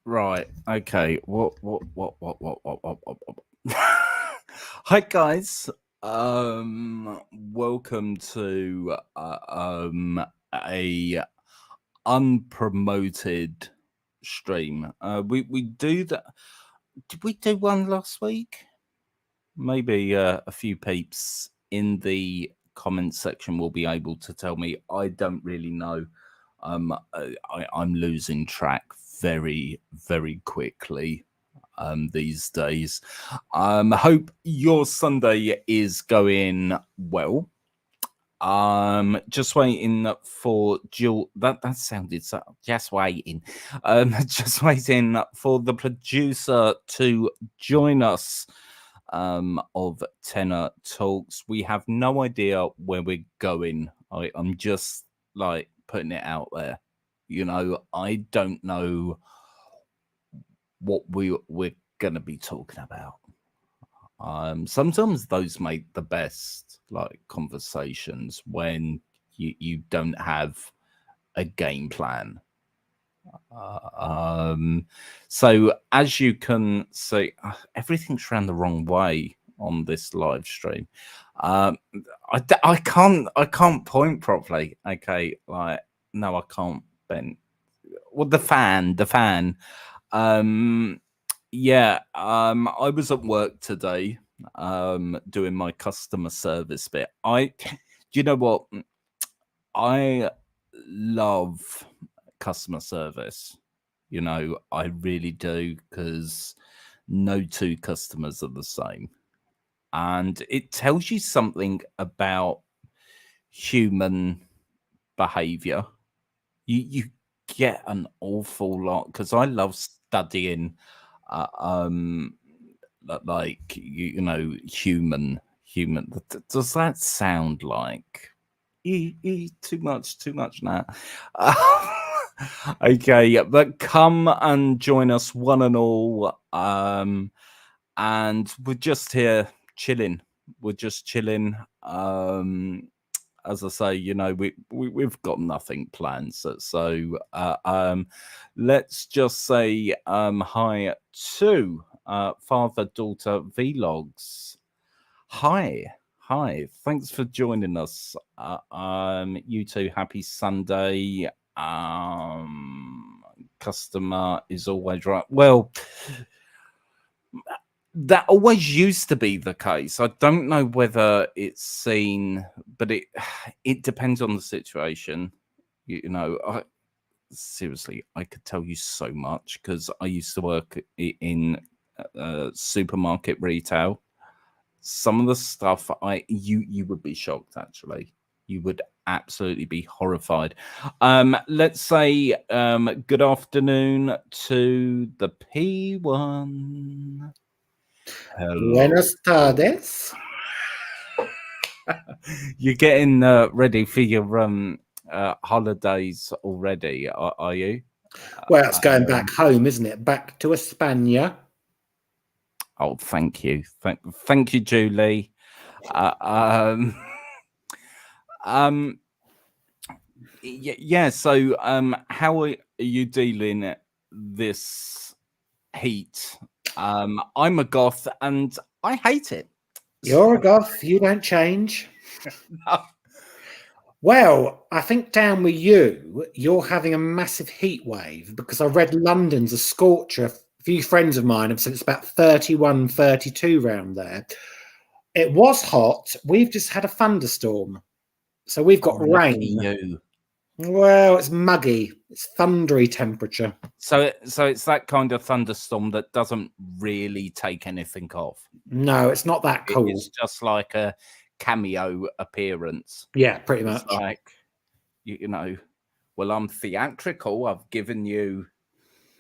Right. Okay. What? Hi guys. Welcome to a unpromoted stream. We do that. Did we do one last week? Maybe a few peeps in the comment section will be able to tell me. I don't really know. I'm losing track very quickly these days. Hope your Sunday is going well. Just waiting for Jill. That sounded so. Just waiting. Just waiting for the producer to join us. Of Tenor Talks. We have no idea where we're going. I'm just like putting it out there. You know, I don't know what we're gonna be talking about. Sometimes those make the best like conversations when you don't have a game plan. So as you can see, everything's ran the wrong way on this live stream. I can't point properly. Okay, like no, I can't bend. Well, the fan. Um, yeah. I was at work today, doing my customer service bit. Do you know what? I love customer service. You know, I really do, because no two customers are the same. And it tells you something about human behavior. You get an awful lot, because I love studying like you know human. Does that sound like too much now? Okay, but come and join us one and all. And we're just here chilling. We're just chilling. As I say, you know, we've got nothing planned. So let's just say hi to father daughter vlogs. Hi, thanks for joining us. You two, happy Sunday. Customer is always right. Well, that always used to be the case. I don't know whether it's seen, but it depends on the situation. You know, seriously, I could tell you so much, because I used to work in supermarket retail. Some of the stuff you would be shocked, actually. You would absolutely be horrified. Let's say good afternoon to the P1. Hello. Buenas tardes. You're getting ready for your holidays already, are you? Well, it's going back home, isn't it? Back to España. Oh, thank you, thank you, Julie. Yeah. So, how are you dealing this heat? I'm a goth and I hate it. You're a goth. You don't change. Well, I think down with you, you're having a massive heat wave, because I read London's a scorcher. A few friends of mine have said it's about 31, 32 round there. It was hot. We've just had a thunderstorm. So we've got rain. You. Well, it's muggy. It's thundery temperature. So it's that kind of thunderstorm that doesn't really take anything off. No, it's not that cool. It's just like a cameo appearance. Yeah, pretty much. It's like, you know, well, I'm theatrical. I've given you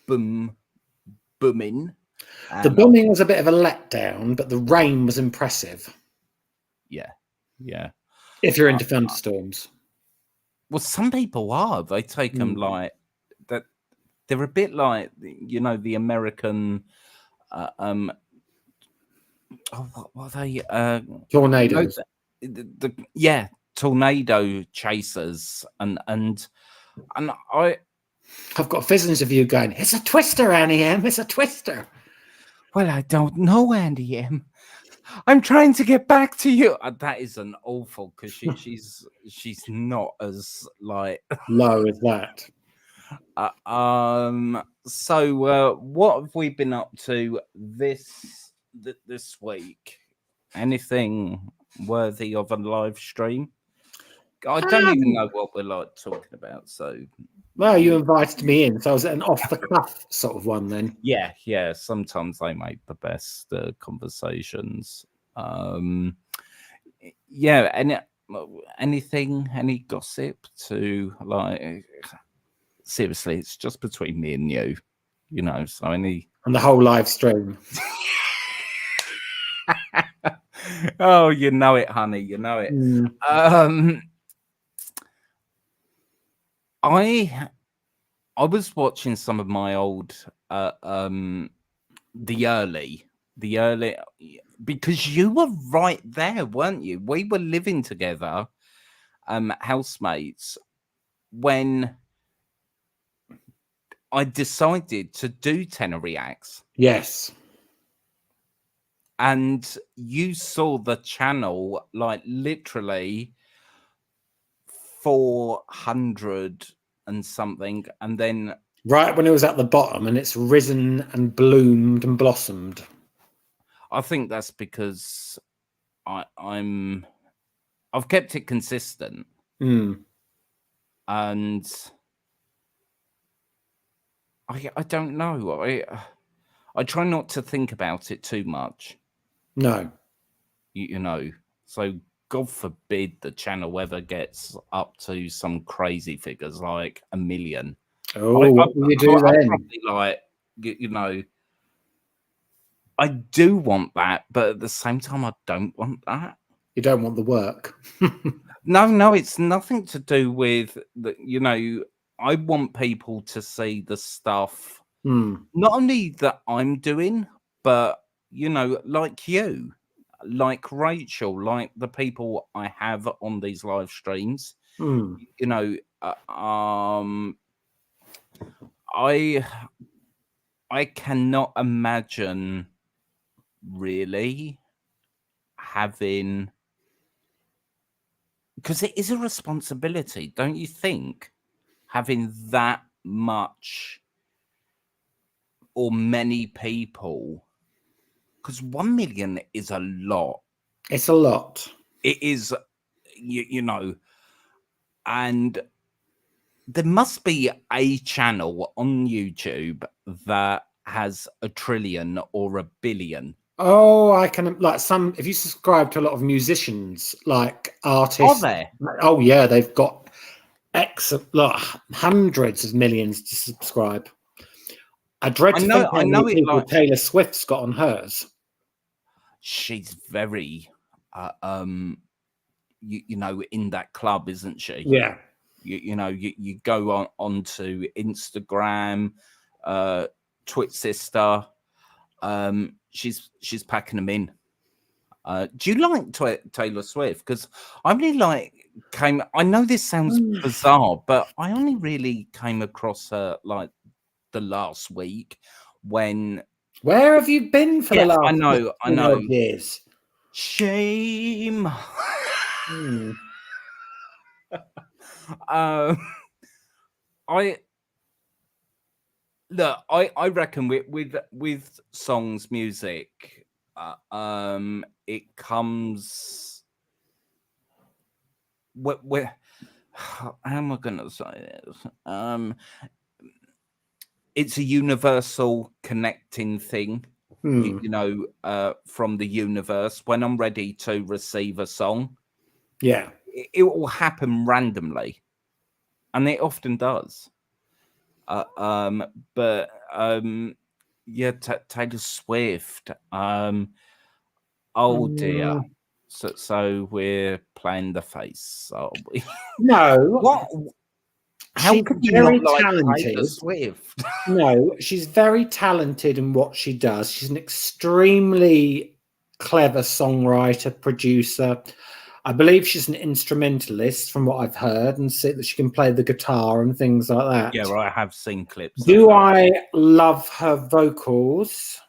booming. The booming was a bit of a letdown, but the rain was impressive. Yeah. If you're into thunderstorms. Well, some people are. They take them like that. They're a bit like, you know, the American. What are they? Tornadoes. Yeah, tornado chasers, and I've got visions of you going, it's a twister, Annie M. It's a twister. Well, I don't know, Andy M. I'm trying to get back to you. That is an awful because she's not as like low as that. So what have we been up to this week? Anything worthy of a live stream? I don't even know what we're like talking about. So, well, you invited me in, so I was an off the cuff sort of one then. Yeah. Sometimes they make the best conversations. Yeah, any gossip to like? Seriously, it's just between me and you, you know. So any and the whole live stream. Oh, you know it, honey. You know it. I was watching some of my old the early because you were right there, weren't you? We were living together, housemates, when I decided to do Tenor Reacts. Yes. And you saw the channel like literally 400 and something, and then right when it was at the bottom, and it's risen and bloomed and blossomed. I think that's because I've kept it consistent, and I don't know. I try not to think about it too much. No, you know. So God forbid the channel ever gets up to some crazy figures like 1 million. Oh, what will you do then? Probably like, you know, I do want that, but at the same time, I don't want that. You don't want the work. No, it's nothing to do with the, you know, I want people to see the stuff, not only that I'm doing, but, you know, like you, like Rachel, like the people I have on these live streams, you know, I cannot imagine really having, because it is a responsibility, don't you think, having that much or many people, because 1 million is a lot. It's a lot. It is, you know, and there must be a channel on YouTube that has 1 trillion or 1 billion. Oh, I can, like, some, if you subscribe to a lot of musicians, like artists. Are there? Oh yeah, they've got like, hundreds of millions to subscribe. I dread to think how many people like, Taylor Swift's got on hers. She's very you know, in that club, isn't she? Yeah. You know, you go onto Instagram, Twit Sister, she's packing them in. Do you like Taylor Swift? Because I only like I know this sounds bizarre, but I only really came across her like the last week when. Where have you been for the last? I know. Years. Shame. I reckon with songs, music, it comes. How am I gonna say this? It's a universal connecting thing. You know, from the universe. When I'm ready to receive a song, yeah, it will happen randomly, and it often does. But yeah, Taylor Swift. Oh dear. So we're playing the face, are we? No. What? How she's could you very not like talented. Taylor Swift? No, she's very talented in what she does. She's an extremely clever songwriter, producer. I believe she's an instrumentalist from what I've heard, and see that she can play the guitar and things like that. Yeah, I have seen clips. Do I love her vocals?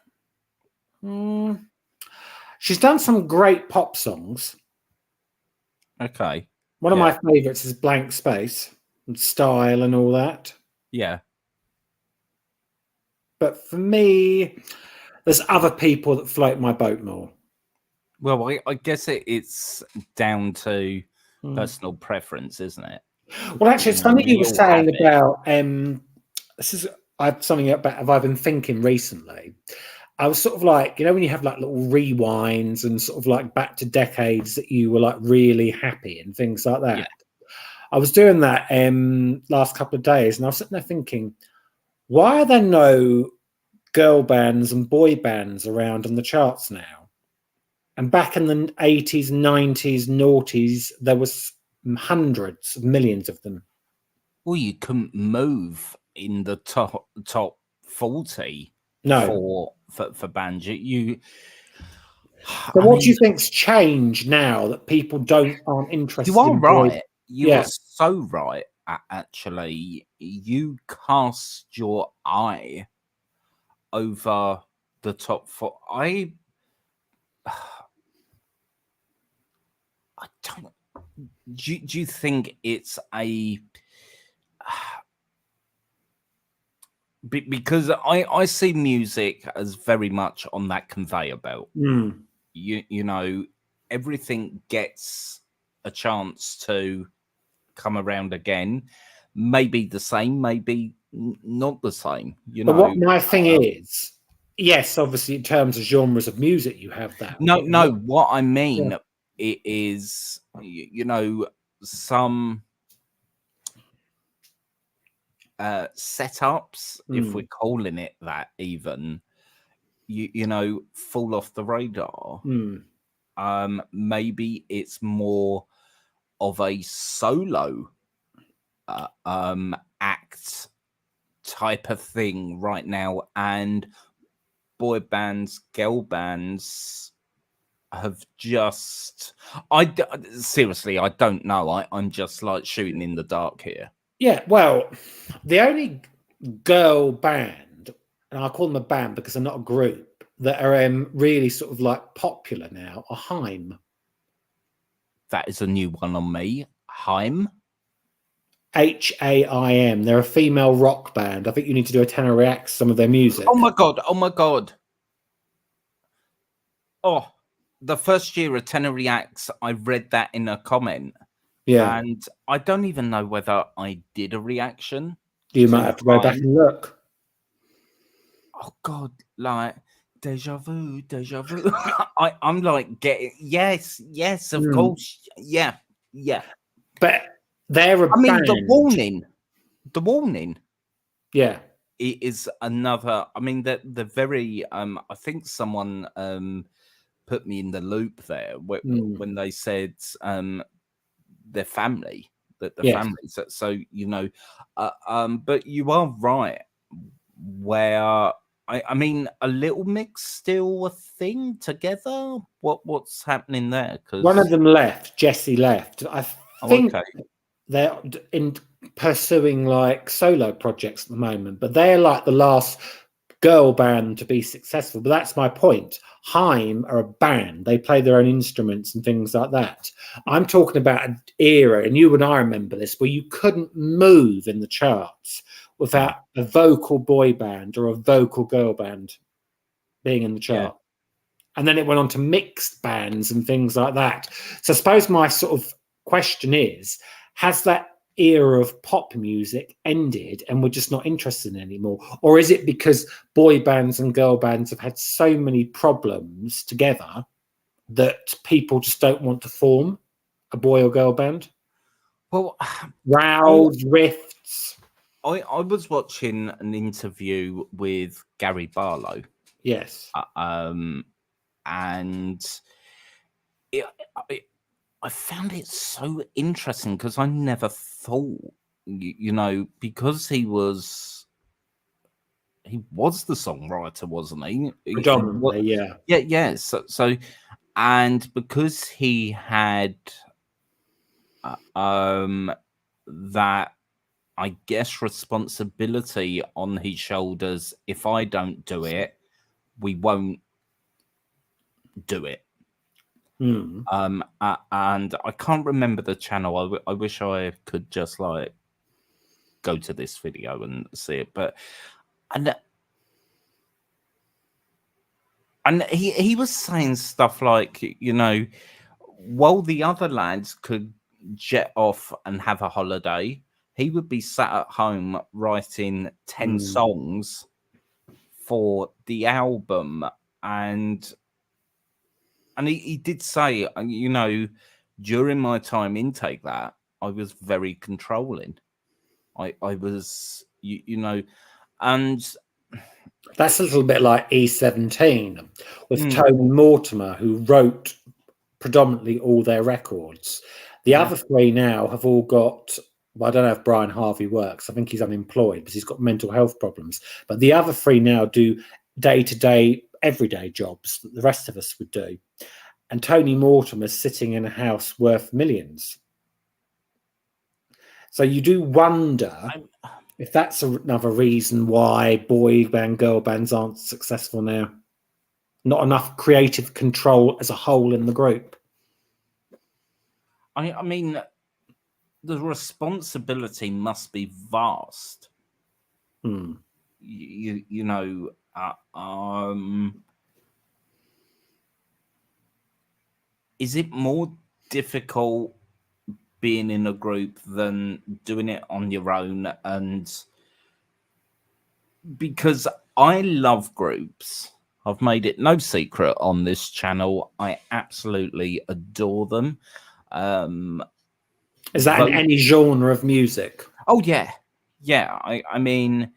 She's done some great pop songs. Okay. One of my favourites is Blank Space and Style and all that. Yeah. But for me, there's other people that float my boat more. Well, I guess it's down to personal preference, isn't it? Well, actually, it's something you were saying about this is something about I've been thinking recently. I was sort of like, you know, when you have like little rewinds and sort of like back to decades that you were like really happy and things like that. Yeah. I was doing that last couple of days, and I was sitting there thinking, why are there no girl bands and boy bands around on the charts now? And back in the 80s, 90s, noughties, there was hundreds of millions of them. Well, you couldn't move in the top 40 for bands. So what do you think's changed now that people aren't interested? You are right. You are so right. Actually, you cast your eye over the top 4. I don't. Do you think it's a because I see music as very much on that conveyor belt. You know, everything gets a chance to come around again. Maybe the same, maybe not the same. You know, but what my thing is, yes, obviously in terms of genres of music, you have that. No. What I mean it is, you know, some setups, if we're calling it that, even you know, fall off the radar. Maybe it's more of a solo act type of thing right now, and boy bands, girl bands have just seriously, I don't know. I'm just like shooting in the dark here. Yeah, well, the only girl band, and I call them a band because they're not a group, that are really sort of like popular now are Haim. That is a new one on me. Haim? Haim. They're a female rock band. I think you need to do a Tenor Reacts some of their music. Oh my god! Oh my god! Oh, the first year of Tenor Reacts, I read that in a comment. Yeah. And I don't even know whether I did a reaction. You might have to go back and look. Oh god, like deja vu. I'm like getting yes, of course, yeah. But they're a band. The warning. Yeah, it is another. I mean, the very. I think someone put me in the loop there when they said their family, that the family. So you know, but you are right. Where I mean, a Little Mix still a thing together. What's happening there? Because one of them left. Jesse left. I think they're in pursuing like solo projects at the moment, but they're like the last girl band to be successful. But that's my point. Haim are a band. They play their own instruments and things like that. I'm talking about an era, and you and I remember this, where you couldn't move in the charts without a vocal boy band or a vocal girl band being in the chart. And then it went on to mixed bands and things like that. So I suppose my sort of question is, has that era of pop music ended and we're just not interested in it anymore? Or is it because boy bands and girl bands have had so many problems together that people just don't want to form a boy or girl band? Well, rows, rifts. I was watching an interview with Gary Barlow. Yes. And I found it so interesting because I never thought, you know, because he was the songwriter, wasn't he? Predominantly, yeah. So and because he had that, I guess, responsibility on his shoulders. If I don't do it, we won't do it. Mm. And I can't remember the channel. I wish I could just like go to this video and see it, but and he was saying stuff like, you know, while the other lads could jet off and have a holiday, he would be sat at home writing 10 songs for the album. And he did say, you know, during my time in Take That, I was very controlling. I was, you know, and That's a little bit like E17 with Tony Mortimer, who wrote predominantly all their records. The other three now have all got, well, I don't know if Brian Harvey works. I think he's unemployed because he's got mental health problems. But the other three now do day-to-day, everyday jobs that the rest of us would do. And Tony Mortimer's sitting in a house worth millions. So you do wonder if that's another reason why boy band, girl bands aren't successful now. Not enough creative control as a whole in the group. I mean, the responsibility must be vast. You know, is it more difficult being in a group than doing it on your own? And because I love groups, I've made it no secret on this channel, I absolutely adore them. Is that in any genre of music? Oh yeah, yeah. I mean,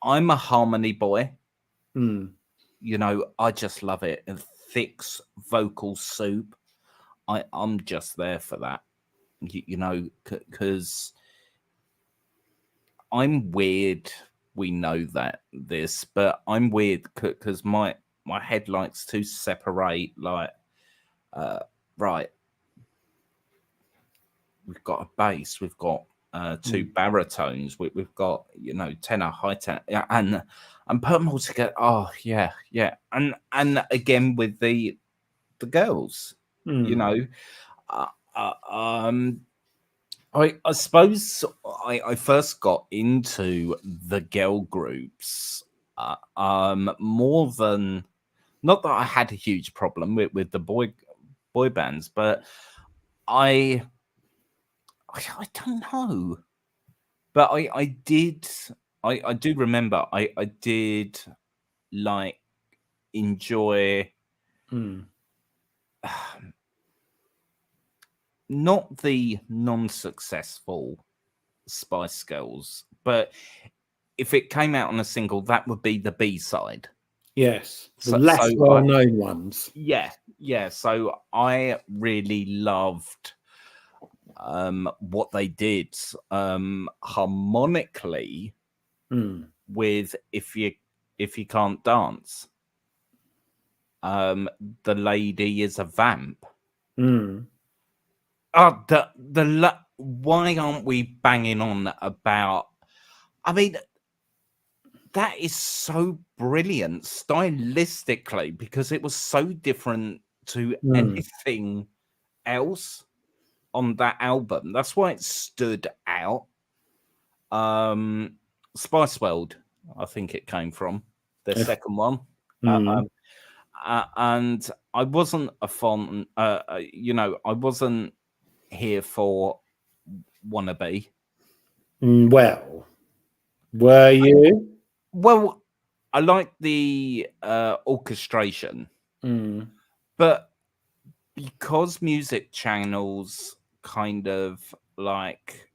I'm a harmony boy. You know, I just love it. And thick vocal soup. I'm just there for that. You know, because I'm weird. We know that this, but I'm weird because my head likes to separate. Like, right, we've got a bass, we've got two baritones, we've got, you know, tenor, high tenor, and put them all together. Oh yeah, yeah, and again with the girls, you know, I suppose I first got into the girl groups more than, not that I had a huge problem with the boy bands, but I don't know. But I did, I do remember I did like enjoy not the non-successful Spice Girls, but if it came out on a single, that would be the B-side. Yes, the less well-known ones. Yeah, yeah. So I really loved what they did harmonically with If You Can't Dance. The Lady Is a Vamp. Why aren't we banging on about? I mean, that is so brilliant stylistically because it was so different to anything else on that album. That's why it stood out. Spice World, I think it came from the second one. And I wasn't a fan, you know, I wasn't here for Wannabe. Well, were you? Well, I like the orchestration, but because music channels kind of like,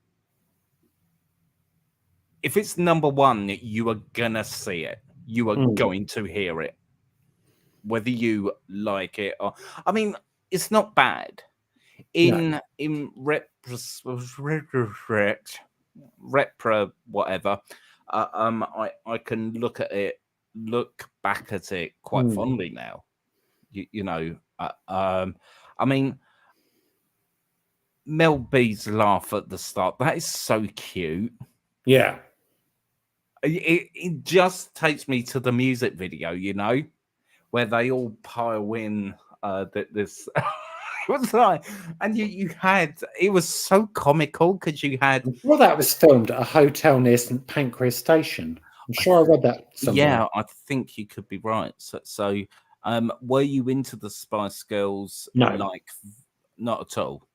if it's number one, you are gonna see it. You are going to hear it, whether you like it or. I mean, it's not bad. In repra whatever. I can look back at it quite fondly now. You know, I mean, Mel B's laugh at the start, that is so cute. Yeah. It just takes me to the music video, you know, where they all pile in this. It was like, and you had, it was so comical because you had. Well, that was filmed at a hotel near St Pancras Station. I'm sure I read that somewhere. Yeah, I think you could be right. So, were you into the Spice Girls? No. Like, not at all.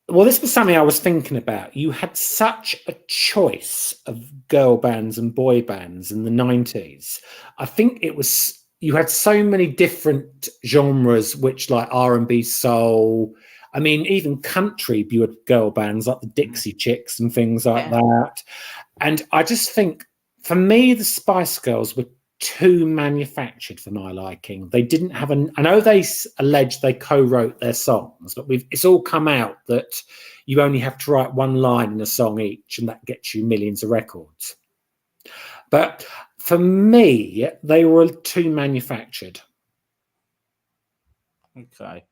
Well, this was something I was thinking about. You had such a choice of girl bands and boy bands in the 90s. I think it was, you had so many different genres, which like R&B, soul. I mean, even country, you had girl bands like the Dixie Chicks and things like that. And I just think, for me, the Spice Girls were too manufactured for my liking. They didn't have an. I know they allege they co-wrote their songs, but it's all come out that you only have to write one line in a song each, and that gets you millions of records. But for me, they were too manufactured. Okay.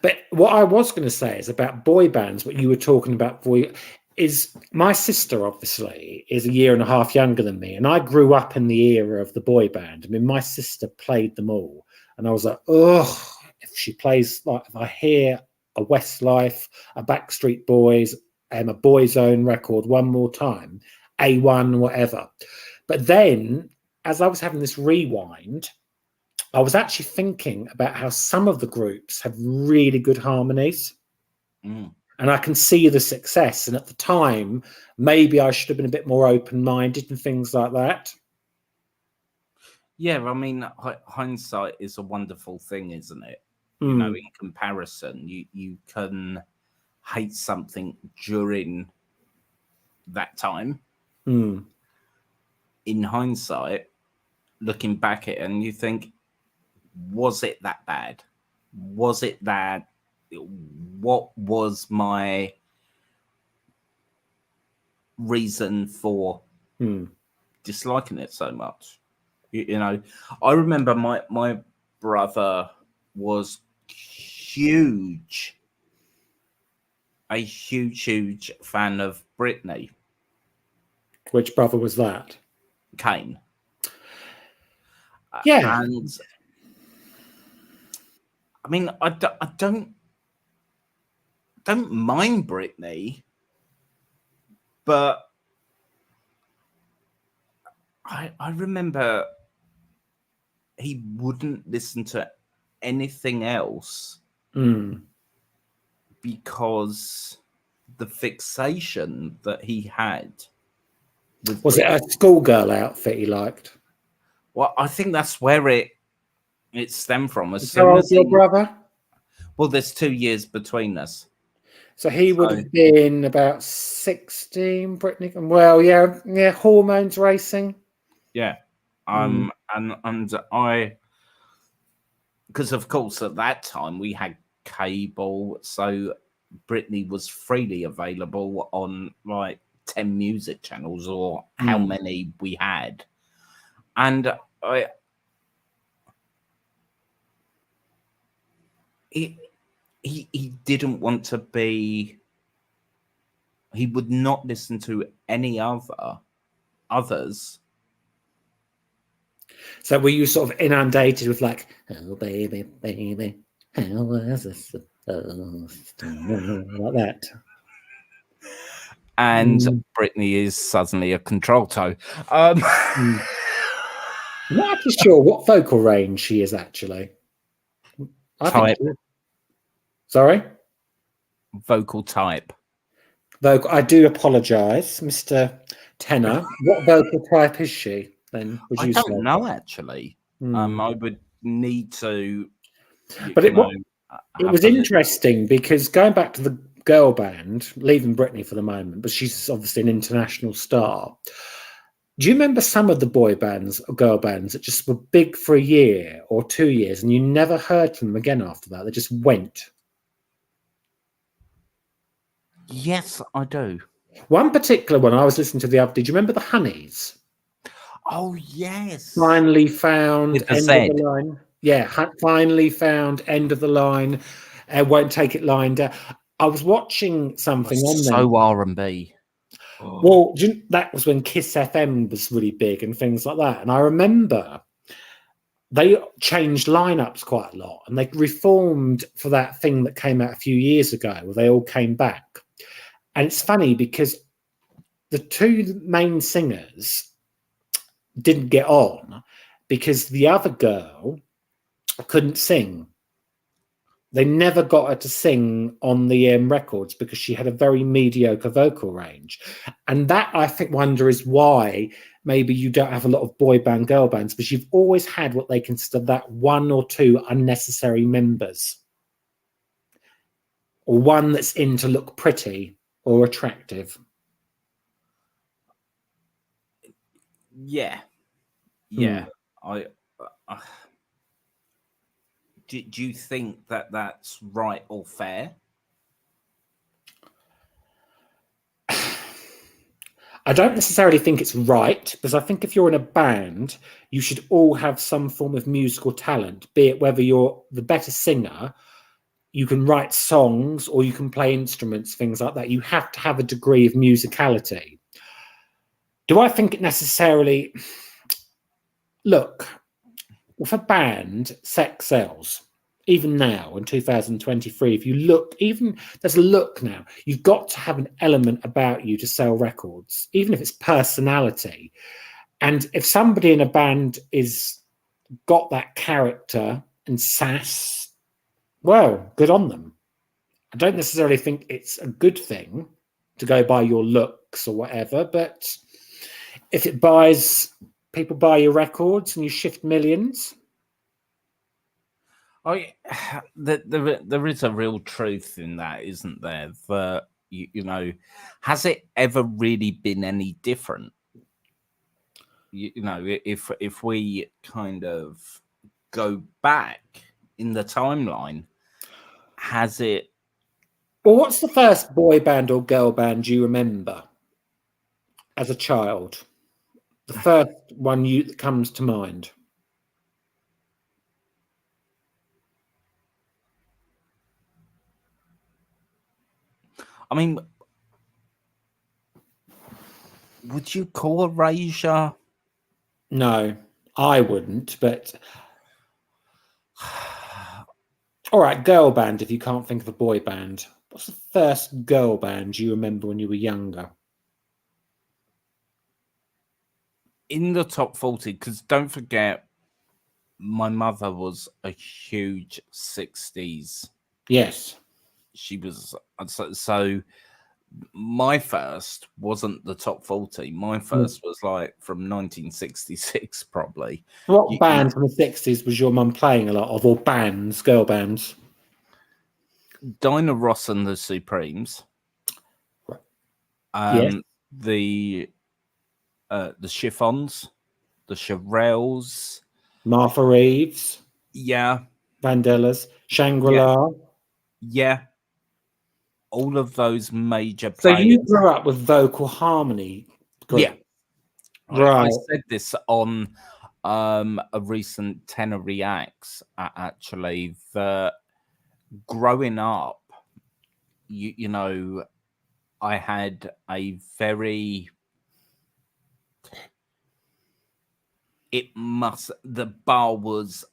But what I was going to say is about boy bands, what you were talking about, is my sister obviously is a year and a half younger than me, and I grew up in the era of the boy band. I mean, my sister played them all, and I was like, oh, if she plays, like, if I hear a Westlife, a Backstreet Boys, and a Boyzone record one more time, A1, whatever. But then, as I was having this rewind, I was actually thinking about how some of the groups have really good harmonies. And I can see the success. And at the time, maybe I should have been a bit more open-minded and things like that. Yeah, I mean, hindsight is a wonderful thing, isn't it? You know, in comparison, you can hate something during that time. In hindsight, looking back at it, and you think, was it that bad? Was it that? What was my reason for disliking it so much? You know, I remember my brother was a huge fan of Britney. Which brother was that? Kane. Yeah. And I mean, I don't mind Britney, but I remember he wouldn't listen to anything else because the fixation that he had with was Britney. it a schoolgirl outfit he liked? Well, I think that's where it stemmed from. As How soon old's as your brother? well, there's 2 years between us. So he would have been about 16, Britney. Well, yeah, hormones racing. Yeah. And I, because of course at that time we had cable, so Britney was freely available on like 10 music channels or how many we had. And he didn't want to be, he would not listen to any others. So were you sort of inundated with like, oh baby, baby, how was it supposed to like that? And Britney is suddenly a contralto. I'm not actually sure what vocal range she is actually. Type. Sorry? Vocal type. Vocal. I do apologise, Mr. Tenor. What vocal type is she then? Would you I don't know actually. I would need to. But it was interesting because going back to the girl band, leaving Britney for the moment, but she's obviously an international star. Do you remember some of the boy bands or girl bands that just were big for a year or 2 years and you never heard from them again after that? They just went. Yes, I do. One particular one I was listening to the other. Did you remember the Honeys? Oh yes, Finally found with the end of the Z. line. Yeah, finally found end of the line. Won't take it lying down. I was watching something on there. So R&B. Well, that was when Kiss FM was really big and things like that. And I remember they changed lineups quite a lot, and they reformed for that thing that came out a few years ago where they all came back. And it's funny because the two main singers didn't get on because the other girl couldn't sing. They never got her to sing on the records because she had a very mediocre vocal range. And that, I think, wonder is why maybe you don't have a lot of boy band, girl bands, because you've always had what they consider that one or two unnecessary members, or one that's in to look pretty or attractive. Yeah, yeah. I do you think that that's right or fair? I don't necessarily think it's right, because I think if you're in a band, you should all have some form of musical talent, be it whether you're the better singer, you can write songs, or you can play instruments, things like that. You have to have a degree of musicality. Do I think it necessarily... Look, with a band, sex sells. Even now in 2023, if you look, even there's a look now, you've got to have an element about you to sell records, even if it's personality. And if somebody in a band is got that character and sass, well, good on them. I don't necessarily think it's a good thing to go by your looks or whatever, but if it buys, people buy your records and you shift millions. There is a real truth in that, isn't there? That you know, has it ever really been any different? You know, if we kind of go back in the timeline, has it? Well, what's the first boy band or girl band you remember as a child? The first one that comes to mind. I mean, would you call Erasure? No, I wouldn't, but all right, girl band, if you can't think of a boy band. What's the first girl band you remember when you were younger? In the top 40, because don't forget, my mother was a huge 60s. Yes. She was, so my first wasn't the top 40. My first was like from 1966, probably. What band from the 60s was your mum playing a lot of, or bands, girl bands? Dinah Ross and the Supremes. Yes. The Chiffons, the Shirelles, Martha Reeves, yeah, Vandellas, Shangri-La. yeah, all of those major So players. you grew up with vocal harmony group. Yeah, right. I said this on a recent Tenor Reacts, actually, that growing up, you know, I had a very... the bar was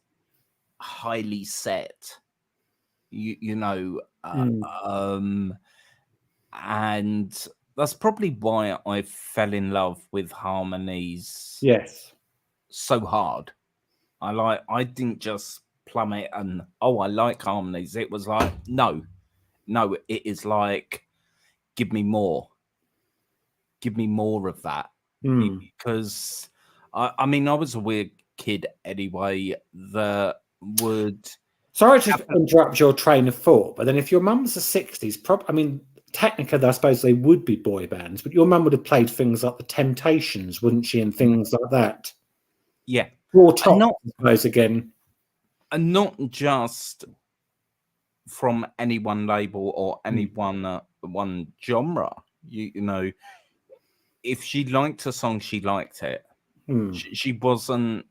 highly set, you know, and that's probably why I fell in love with harmonies. Yes. So hard. I didn't just plummet and I like harmonies. It was like, no, it is like, give me more of that. Because I mean, I was a weird kid anyway that would... Sorry to interrupt your train of thought, but then if your mum's the 60s, I mean, technically, I suppose they would be boy bands, but your mum would have played things like the Temptations, wouldn't she, and things like that? Yeah. Or Top, I suppose, again. And not just from any one label or any one genre. You know, if she liked a song, she liked it. She wasn't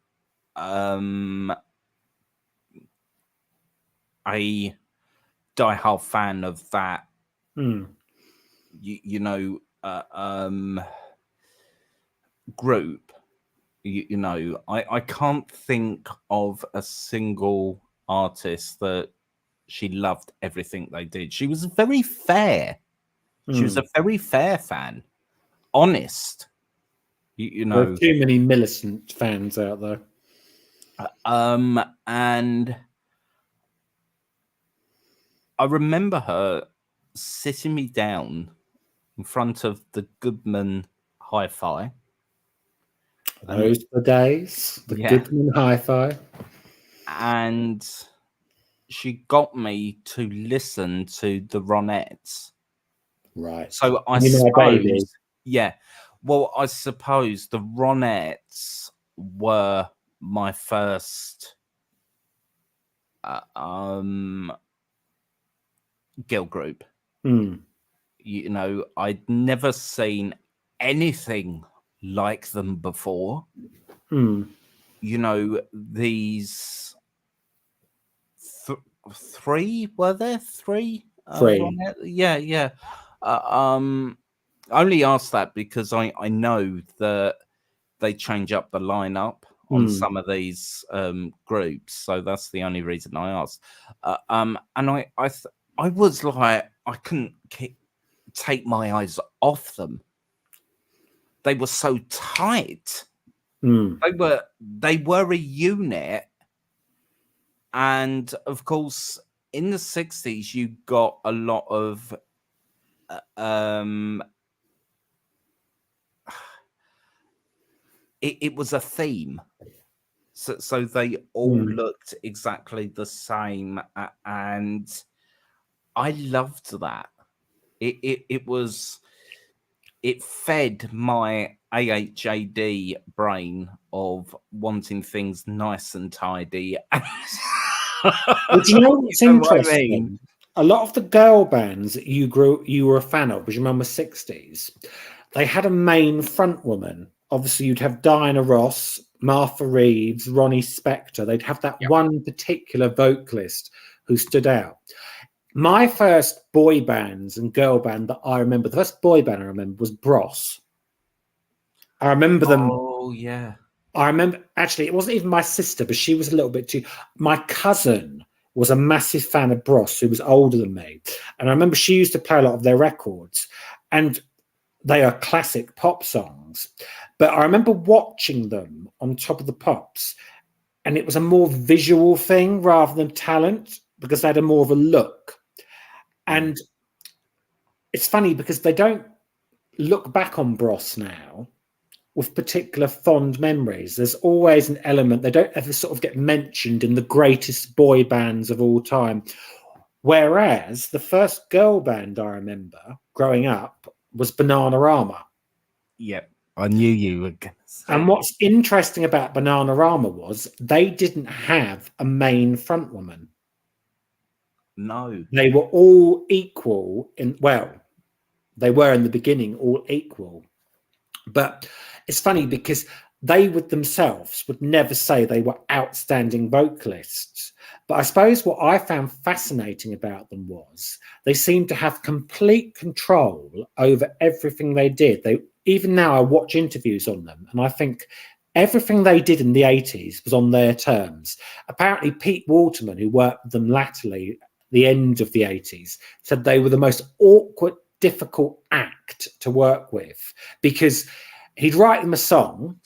a diehard fan of that, you know, group. You know, I can't think of a single artist that she loved everything they did. She was very fair. She was a very fair fan, honest. You There know, are too many Millicent fans out there. And I remember her sitting me down in front of the Goodman Hi-Fi. Those are the days, the Goodman Hi-Fi. And she got me to listen to the Ronettes. Right. So I suppose, well, I suppose the Ronettes were my first girl group. You know, I'd never seen anything like them before. You know, these three, were there three? Yeah. I only asked that because I know that they change up the lineup on some of these groups, so that's the only reason I asked. And I was like, I couldn't take my eyes off them. They were so tight. They were a unit, and of course, in the 60s, you got a lot of it was a theme. So they all looked exactly the same, and I loved that. It fed my AHAD brain of wanting things nice and tidy. But you know what's interesting? A lot of the girl bands that you were a fan of, because your mum was 60s, they had a main front woman. Obviously, you'd have Diana Ross, Martha Reeves, Ronnie Spector. They'd have that one particular vocalist who stood out. My first boy bands and girl band that I remember, the first boy band I remember was Bros. I remember them. Oh, yeah. I remember, actually, it wasn't even my sister, but she was a little bit too. My cousin was a massive fan of Bros, who was older than me. And I remember she used to play a lot of their records. And they are classic pop songs. But I remember watching them on Top of the Pops, and it was a more visual thing rather than talent, because they had a more of a look. And it's funny because they don't look back on Bros now with particular fond memories. There's always an element. They don't ever sort of get mentioned in the greatest boy bands of all time. Whereas the first girl band I remember growing up was Bananarama. Yep, I knew you were going to say. And what's interesting about Bananarama was they didn't have a main front woman. No. They were all equal they were in the beginning all equal. But it's funny because they themselves would never say they were outstanding vocalists. But I suppose what I found fascinating about them was they seemed to have complete control over everything they did. Even now I watch interviews on them and I think everything they did in the 80s was on their terms. Apparently Pete Waterman, who worked with them latterly, the end of the 80s, said they were the most awkward, difficult act to work with, because he'd write them a song,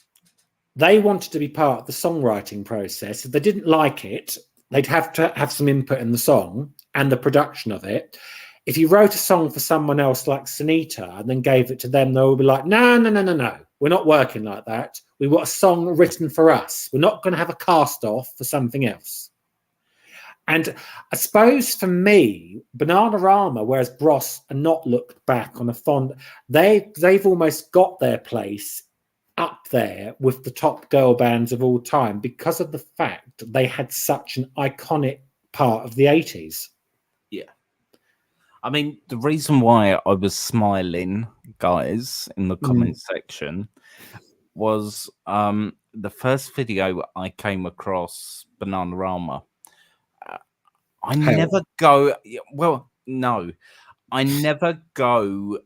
they wanted to be part of the songwriting process. If they didn't like it, they'd have to have some input in the song and the production of it. If you wrote a song for someone else like Sunita and then gave it to them, they would be like, no, we're not working like that. We want a song written for us. We're not going to have a cast off for something else. And I suppose for me, Bananarama, whereas Bros are not looked back on a fond, they've almost got their place up there with the top girl bands of all time because of the fact they had such an iconic part of the 80s. Yeah. I mean, the reason why I was smiling, guys, in the comment section was the first video I came across Bananarama. I Help. never go. Well, no, I never go.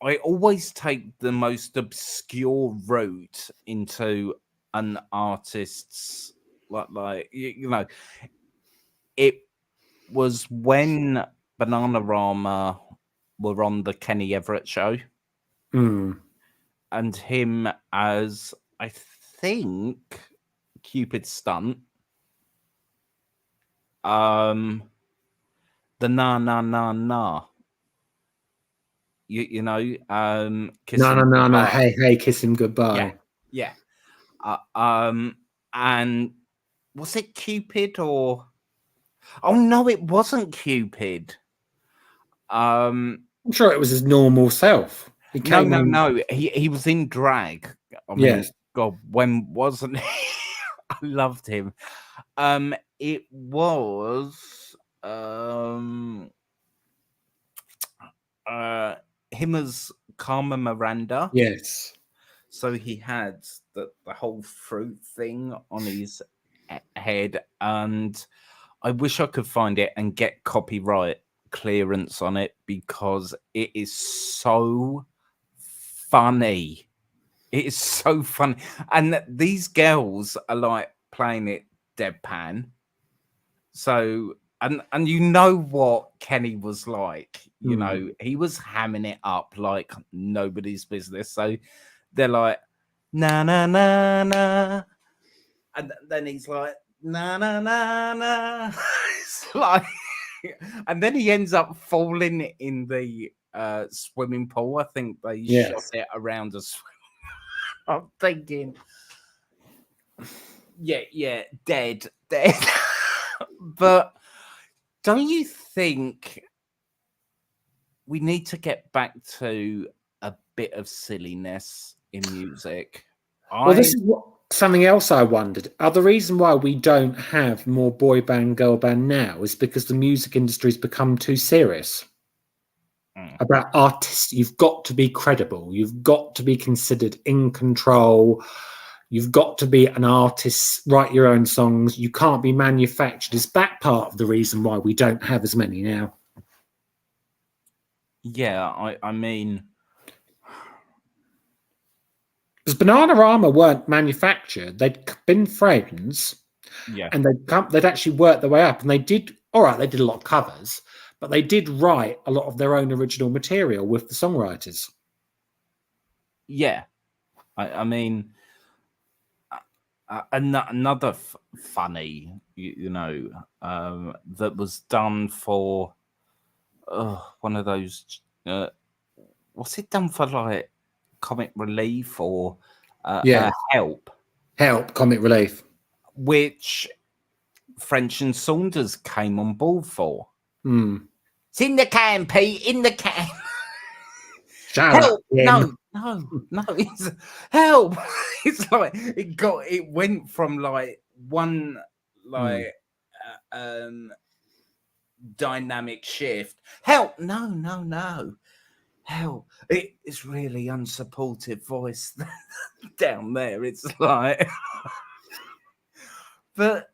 I always take the most obscure route into an artist's like you know. It was when Bananarama were on the Kenny Everett show, and him as I think Cupid stunt. The na na na na. You know, kiss No, him no, no, no. goodbye. Hey, hey, kiss him goodbye. Yeah. And was it Cupid or? Oh no, it wasn't Cupid. I'm sure it was his normal self. He No, came no, on. no. He was in drag. I mean, Yes. God, when wasn't he? I loved him. It was him as Carmen Miranda. Yes. So he had the whole fruit thing on his head, and I wish I could find it and get copyright clearance on it because it is so funny. It is so funny, and these girls are like playing it deadpan. So, and you know what Kenny was like. You know, he was hamming it up like nobody's business. So they're like, na na na na, and then he's like, na na na na. It's like, and then he ends up falling in the swimming pool. I think they shot it around a swim. I'm thinking, yeah, dead. But don't you think we need to get back to a bit of silliness in music? Well, this is something else I wondered. The reason why we don't have more boy band, girl band now is because the music industry's become too serious about artists. You've got to be credible. You've got to be considered in control. You've got to be an artist, write your own songs. You can't be manufactured. Is that part of the reason why we don't have as many now? Yeah, I mean, because Bananarama weren't manufactured. They'd been friends, and they'd actually worked their way up, and they did all right. They did a lot of covers, but they did write a lot of their own original material with the songwriters. Yeah, I mean, another funny, you know, that was done for one of those. What's it done for, like Comic Relief or Help? Help, Comic Relief, which French and Saunders came on board for. It's in the can, Pete. In the can. Help! No. It's help. It's like it went from like one like dynamic shift. Help! No. Help! It's really unsupportive voice down there. It's like, but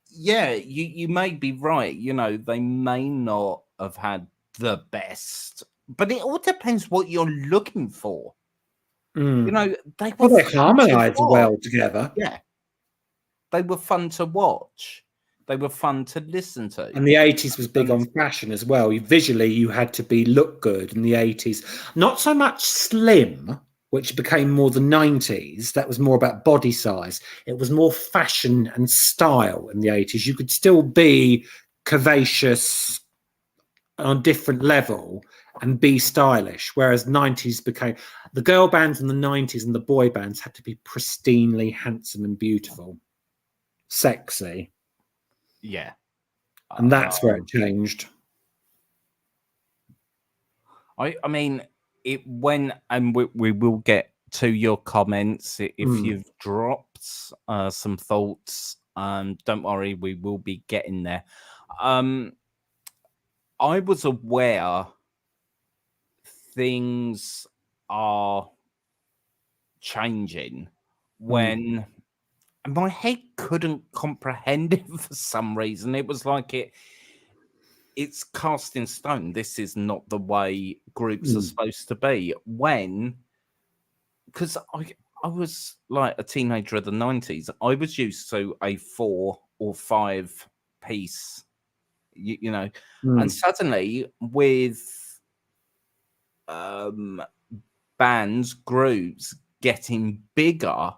yeah, you may be right. You know, they may not have had the best, but it all depends what you're looking for. You know, they harmonized well together. Yeah, they were fun to watch. They were fun to listen to. And the 80s was big on fashion as well. Visually, you had to look good in the 80s. Not so much slim, which became more the 90s. That was more about body size. It was more fashion and style in the 80s. You could still be curvaceous on a different level and be stylish, whereas 90s became the girl bands in the 90s and the boy bands had to be pristinely handsome and beautiful, sexy. Yeah. And that's where it changed. I mean, it went, and we will get to your comments if you've dropped some thoughts. Don't worry, we will be getting there. I was aware things are changing when my head couldn't comprehend it for some reason. It was like it's cast in stone. This is not the way groups are supposed to be. Because I was like a teenager of the 90s. I was used to a 4 or 5 piece, you know, and suddenly with bands, groups getting bigger.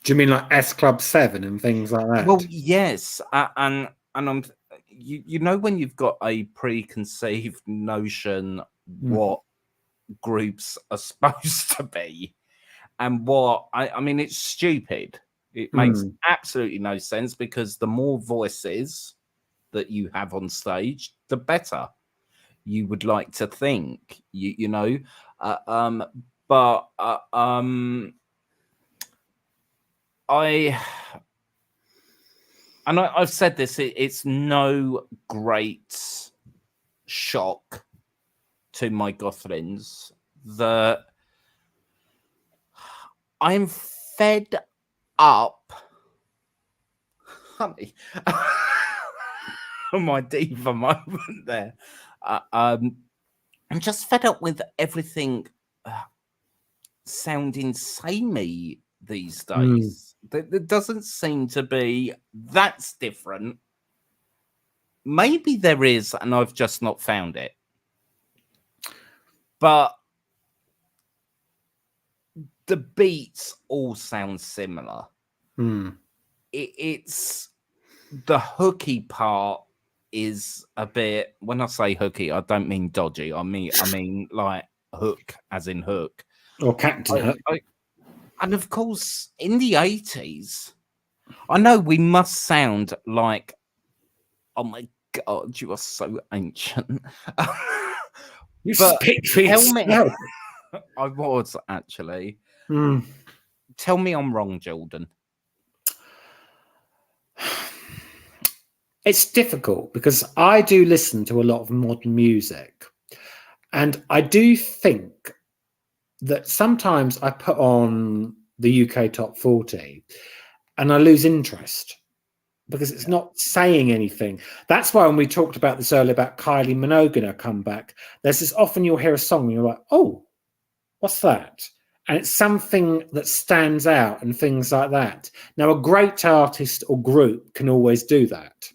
Do you mean like S Club 7 and things like that? Well, yes, and I'm you know when you've got a preconceived notion what groups are supposed to be, and what I mean, it's stupid. It makes absolutely no sense because the more voices that you have on stage, the better. You would like to think, you know, but I've said this. It's no great shock to my gothlings that I'm fed up. Honey, my diva moment there. I'm just fed up with everything sounding samey these days. There doesn't seem to be. That's different. Maybe there is, and I've just not found it. But the beats all sound similar. It's the hooky part is a bit. When I say hooky, I don't mean dodgy. I mean like hook, as in hook, or Captain Hook. And of course, in the 80s, I know we must sound like, oh my God, you are so ancient. You speak for yourself. I was actually. Tell me I'm wrong, Jordan. It's difficult because I do listen to a lot of modern music, and I do think that sometimes I put on the UK Top 40 and I lose interest because it's not saying anything. That's why when we talked about this earlier about Kylie Minogue and her comeback, there's this often you'll hear a song and you're like, oh, what's that? And it's something that stands out and things like that. Now, a great artist or group can always do that.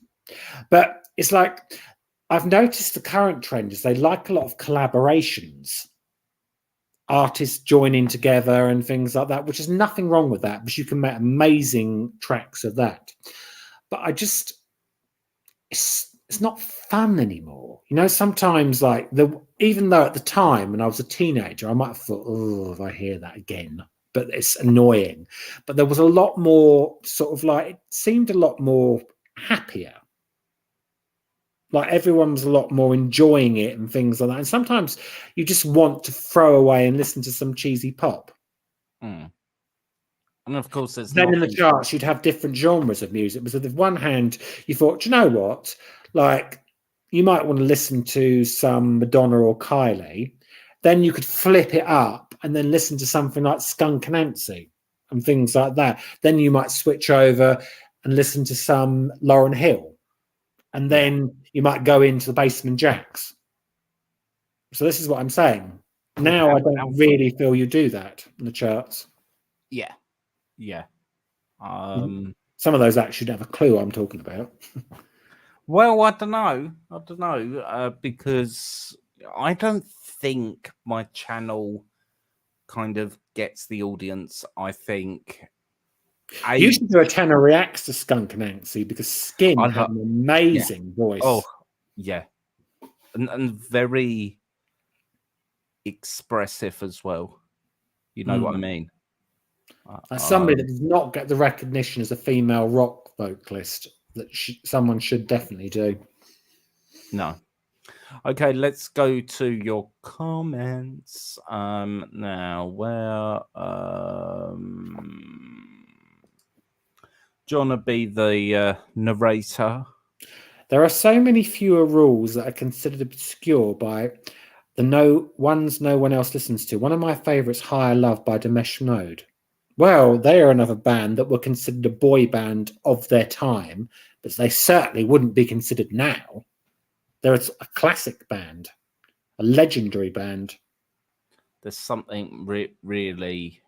But it's like, I've noticed the current trend is they like a lot of collaborations. Artists joining together and things like that, which is nothing wrong with that, because you can make amazing tracks of that. But it's not fun anymore. You know, sometimes like even though at the time when I was a teenager, I might have thought, oh, if I hear that again, but it's annoying. But there was a lot more sort of like, it seemed a lot more happier. Like everyone was a lot more enjoying it and things like that. And sometimes you just want to throw away and listen to some cheesy pop. And of course, there's then in the charts, you'd have different genres of music. Because on the one hand, you thought, you know what? Like, you might want to listen to some Madonna or Kylie. Then you could flip it up and then listen to something like Skunk Anansie and things like that. Then you might switch over and listen to some Lauryn Hill. And then you might go into the Basement Jacks. So this is what I'm saying. Now I don't really feel you do that in the charts. Yeah. Some of those actually don't have a clue what I'm talking about. Well, I don't know, because I don't think my channel kind of gets the audience. I think you should do a Tenor Reacts to Skunk Anansie because Skin had an amazing voice. Oh, yeah, and very expressive as well. You know what I mean? As somebody that does not get the recognition as a female rock vocalist that someone should definitely do. No. Okay, let's go to your comments. Now, where do you want to be the narrator? There are so many fewer rules that are considered obscure by The no ones no one else listens to. One of my favourites, Higher Love by Depeche Mode. Well, they are another band that were considered a boy band of their time, but they certainly wouldn't be considered now. They're a classic band, a legendary band. There's something really.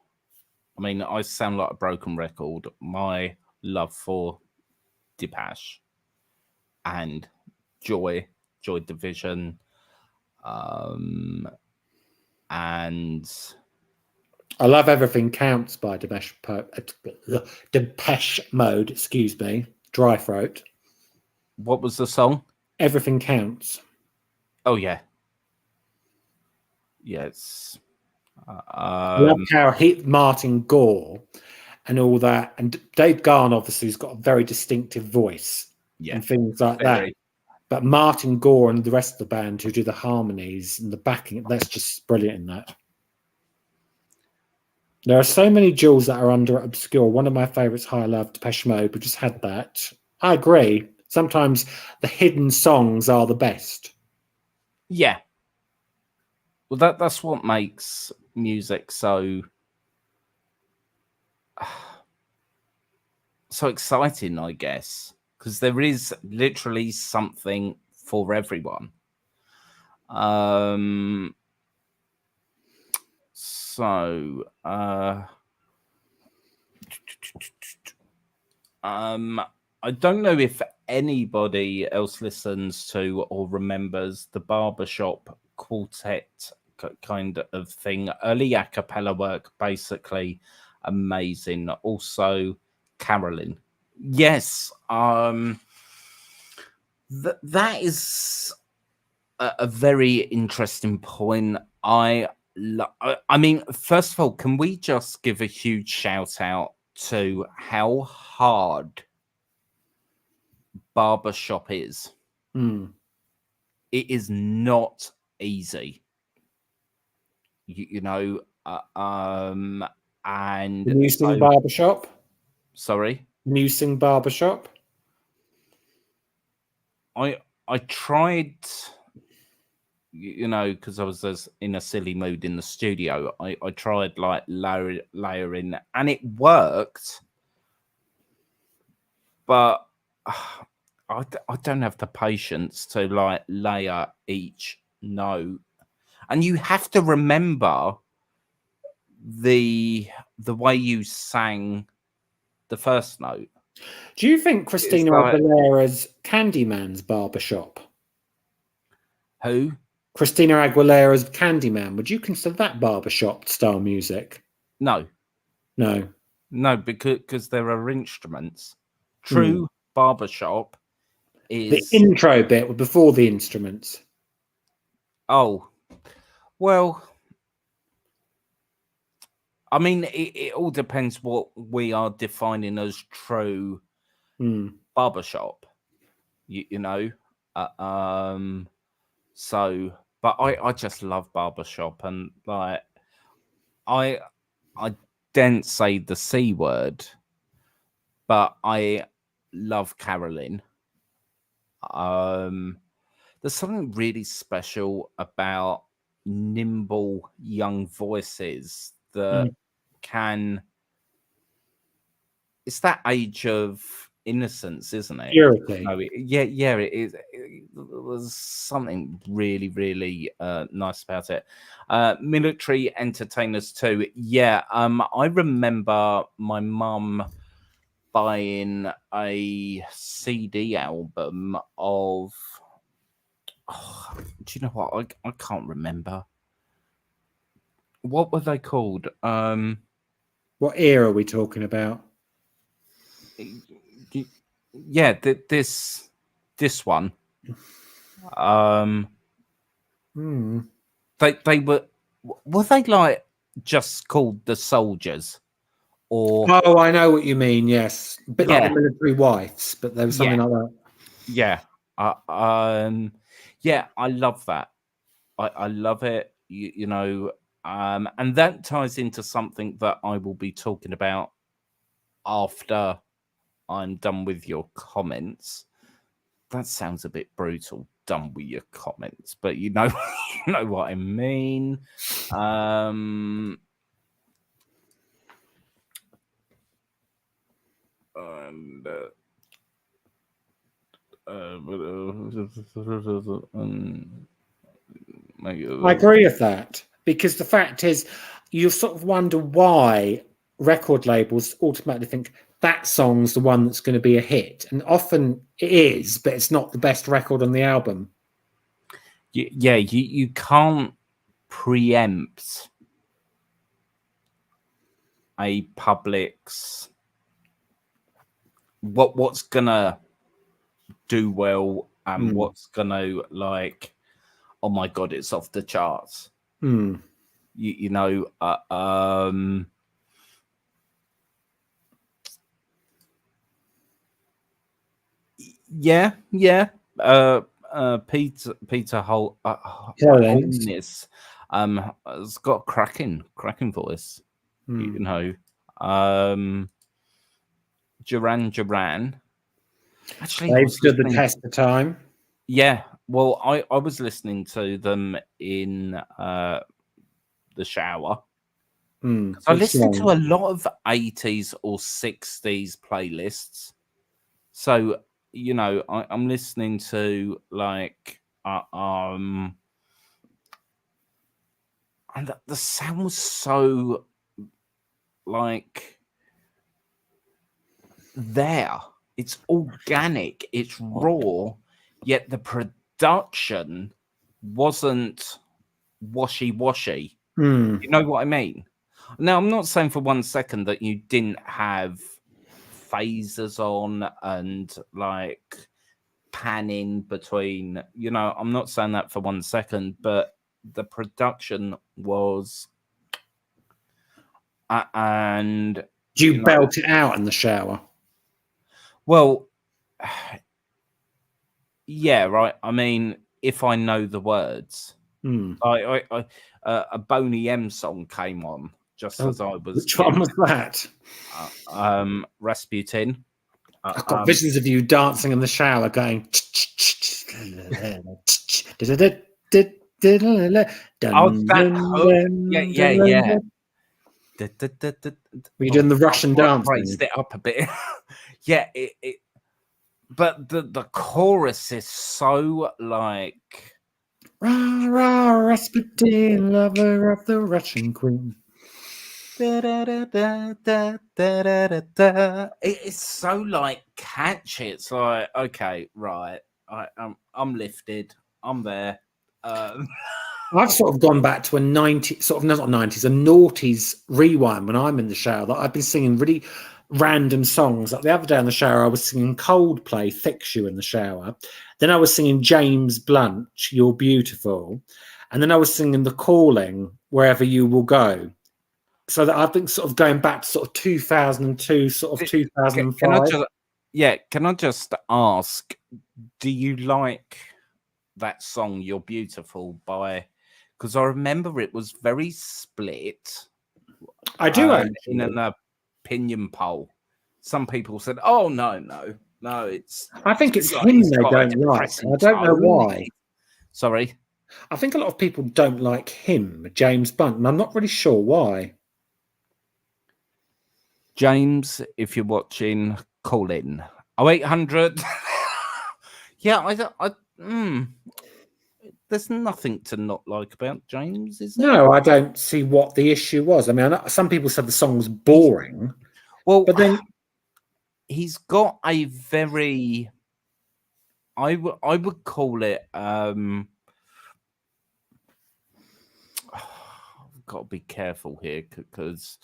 I mean, I sound like a broken record. My love for Depeche and Joy Division, and I love Everything Counts by Depeche Mode. Excuse me, dry throat. what was the song? Everything Counts. Oh yeah, yes. I love how Martin Gore and all that, and Dave Garn obviously has got a very distinctive voice and things like that. But Martin Gore and the rest of the band who do the harmonies and the backing, that's just brilliant in that. There are so many jewels that are under obscure. One of my favourites, High Love, Depeche Mode. We just had that. I agree. Sometimes the hidden songs are the best. Yeah. Well, that's what makes music so exciting, I guess, because there is literally something for everyone. I don't know if anybody else listens to or remembers the barbershop quartet kind of thing. Early a cappella work, basically amazing. Also, Carolyn. Yes, that is a very interesting point. I mean, first of all, can we just give a huge shout out to how hard barbershop is? It is not easy, you know. And Can you sing barbershop? Sorry, can you sing barbershop? I tried, you know, because I was in a silly mood in the studio. I tried like layering, and it worked, but I don't have the patience to like layer each note, and you have to remember the way you sang the first note. Do you think Christina Aguilera's Candyman's barbershop? Who? Christina Aguilera's Candyman. Would you consider that barbershop style music? No. No, because there are instruments. True barbershop is the intro bit before the instruments. Oh, well, I mean, it all depends what we are defining as true barbershop. You know, so, but I just love barbershop, and like I didn't say the C word, but I love Carolyn. There's something really special about nimble young voices that can. It's that age of innocence, isn't it? Purity. No, yeah, it is. There's something really nice about it. Military Entertainers too. Yeah, I remember my mum buying a CD album of. Oh, do you know what? I can't remember. What were they called? What era are we talking about? Yeah, this one. They were they like just called The Soldiers, or Oh, I know what you mean. Yes, a bit like the Military Wives, but there was something like that. Yeah, yeah, I love that. I love it. You know, and that ties into something that I will be talking about after I'm done with your comments. That sounds a bit brutal, done with your comments, but you know, you know what I mean. And I agree with that, because the fact is, you sort of wonder why record labels automatically think that song's the one that's going to be a hit, and often it is, but it's not the best record on the album. Yeah, you can't preempt a public's what's gonna do well and what's gonna, like, oh my god, it's off the charts. You know, yeah. Peter Holness has got a cracking voice. You know, Duran Duran. Actually, They've stood the test of time. Yeah, well, I was listening to them in the shower. I listen to a lot of 80s or 60s playlists. So, you know, I'm listening to, like, and the sound was so, like, there. It's organic, it's raw, yet the production wasn't washy-washy. You know what I mean? Now, I'm not saying for 1 second that you didn't have phasers on and, like, panning between, you know, I'm not saying that for 1 second, but the production was and Do you belt it out in the shower? Well, yeah, right. I mean, if I know the words, a Boney M song came on just as I was. Which one was that? Rasputin. I've got visions of you dancing in the shower, going. Yeah. Were you doing the Russian dance? Raised it up a bit. Yeah, but the chorus is so, like, rah rah Rasputin, lover of the Russian queen. It's so, like, catchy. It's like, okay, right, I'm lifted, I'm there. I've sort of gone back to a 90s, sort of not 90s, a noughties rewind when I'm in the shower. Like, I've been singing really random songs. Like the other day in the shower, I was singing Coldplay, Fix You in the shower. Then I was singing James Blunt, You're Beautiful. And then I was singing The Calling, Wherever You Will Go. So that I've been sort of going back to sort of 2002, sort of 2005. Can I just ask, do you like that song You're Beautiful by, because I remember it was very split. I do actually. In an opinion poll. Some people said, oh no, it's I think it's him they don't like. I don't know why. Sorry. I think a lot of people don't like him, James Blunt, and I'm not really sure why. James, if you're watching, call in 0800. Yeah, there's nothing to not like about James, is there? No, I don't see what the issue was. I mean, some people said the song was boring. Well, but then he's got a very, I would call it, I've got to be careful here because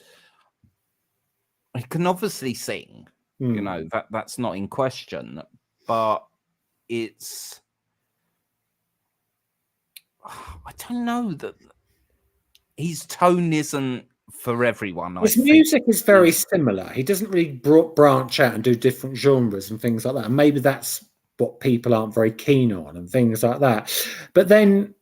he can obviously sing, you know, that's not in question, but it's, I don't know, that his tone isn't for everyone. His music is very similar. He doesn't really branch out and do different genres and things like that. And maybe that's what people aren't very keen on and things like that. But then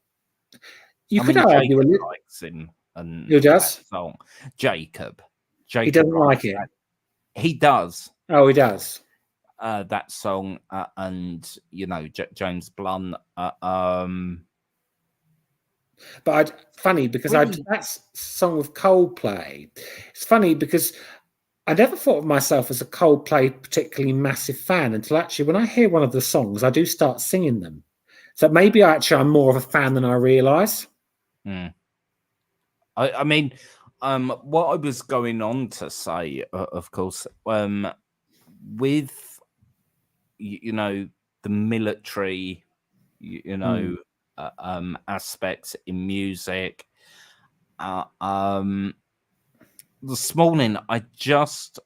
you could argue Jacob likes him. And who does? Song. Jacob. He doesn't like it. He does. Oh, he does. That song and, you know, James Blunt. But funny because Really? that song with Coldplay. It's funny because I never thought of myself as a Coldplay particularly massive fan until actually when I hear one of the songs, I do start singing them. So maybe I'm more of a fan than I realise. Hmm. I mean, what I was going on to say, of course, with you know the military, you know, aspects in music. Uh, um, this morning, I just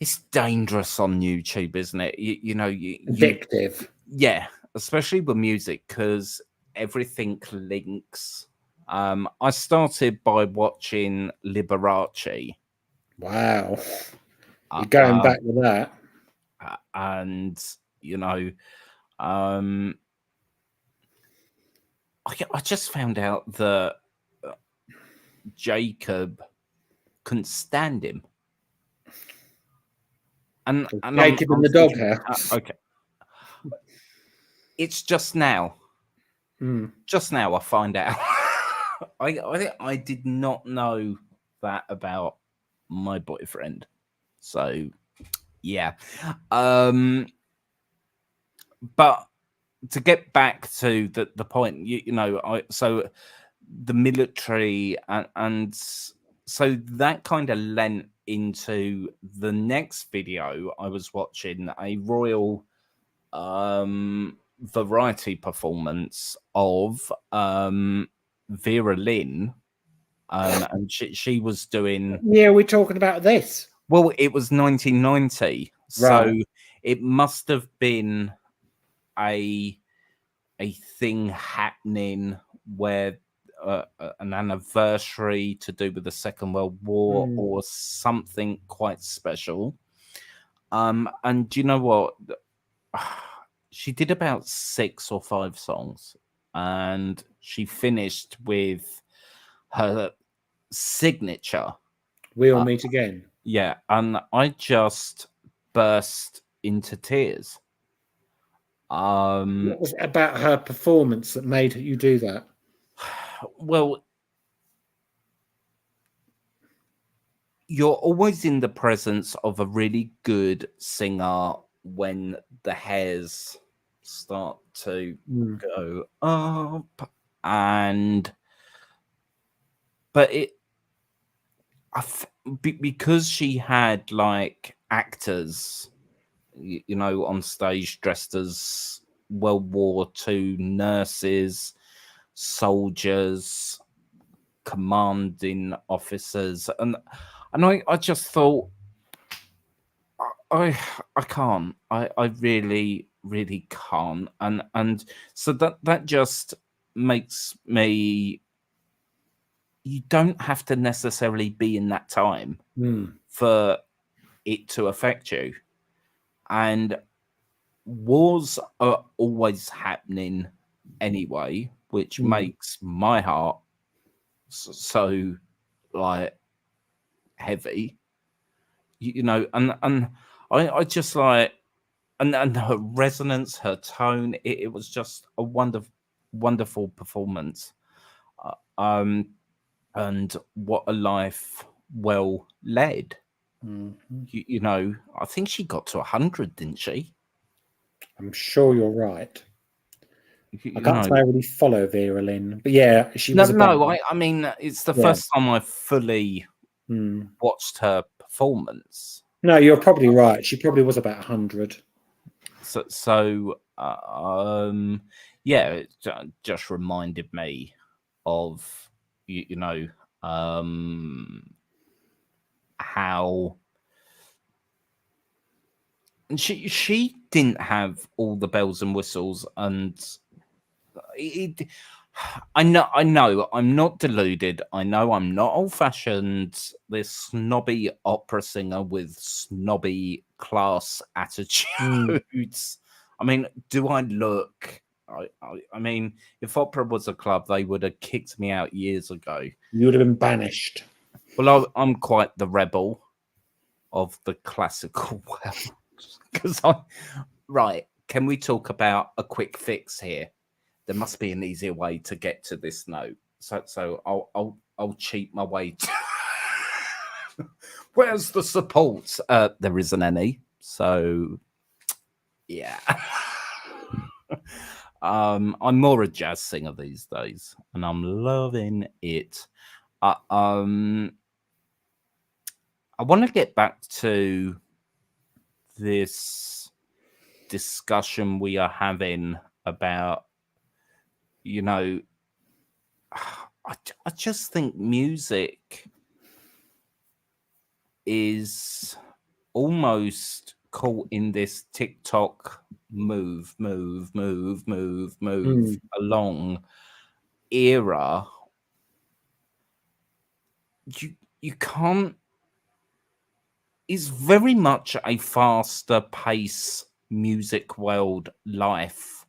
it's dangerous on YouTube, isn't it? You know, you Addictive. yeah, especially with music because everything links. I started by watching Liberace. Wow. Uh, You're going um, back with that. and you know, um, I just found out that Jacob couldn't stand him, and Jacob in I'm the thinking, doghouse. okay, it's just now, Mm. I find out. I did not know that about my boyfriend, so yeah. Um, but to get back to the point, you know, so the military and so that kind of lent into the next video I was watching, a royal variety performance of Vera Lynn, and she was doing, Yeah, we're talking about this. well, it was 1990, so Right. it must have been a thing happening where an anniversary to do with the Second World War Mm. or something quite special. And do you know what? She did about 6 or 5 songs, and she finished with her signature. We'll Uh, meet again. yeah, and I just burst into tears. Um, What was it about her performance that made you do that? well, you're always in the presence of a really good singer when the hairs start to Mm. go up, and but because she had like actors, you know, on stage dressed as World War II nurses, soldiers, commanding officers, and I just thought, I can't. I really can't. And so that just makes me, you don't have to necessarily be in that time Mm. for it to affect you. And wars are always happening anyway, which Mm. makes my heart so like heavy. You know, and I just like, and her resonance, her tone, it was just a wonderful performance. Um, and what a life well led. Mhm. You know, I think she got to 100, didn't she? I'm sure you're right. I You can't know, say I really follow Vera Lynn, but yeah, she no, was about. no. I mean, it's the Yeah. first time I fully Mm. watched her performance. No, you're probably right. She probably was about 100. So, yeah, it just reminded me of you know, how she didn't have all the bells and whistles, and it, I know I'm not deluded. I know I'm not old fashioned. This snobby opera singer with snobby class Mm. attitudes. I mean, do I look? I mean, if opera was a club, they would have kicked me out years ago. You would have been banished. Well, I'm quite the rebel of the classical world because I, right. Can we talk about a quick fix here? there must be an easier way to get to this note. So I'll cheat my way. Where's the support? There isn't any. So yeah. I'm more a jazz singer these days, and I'm loving it. I want to get back to this discussion we are having about, you know, I just think music is almost caught in this TikTok move along era. You can't. It's very much a faster pace music world life.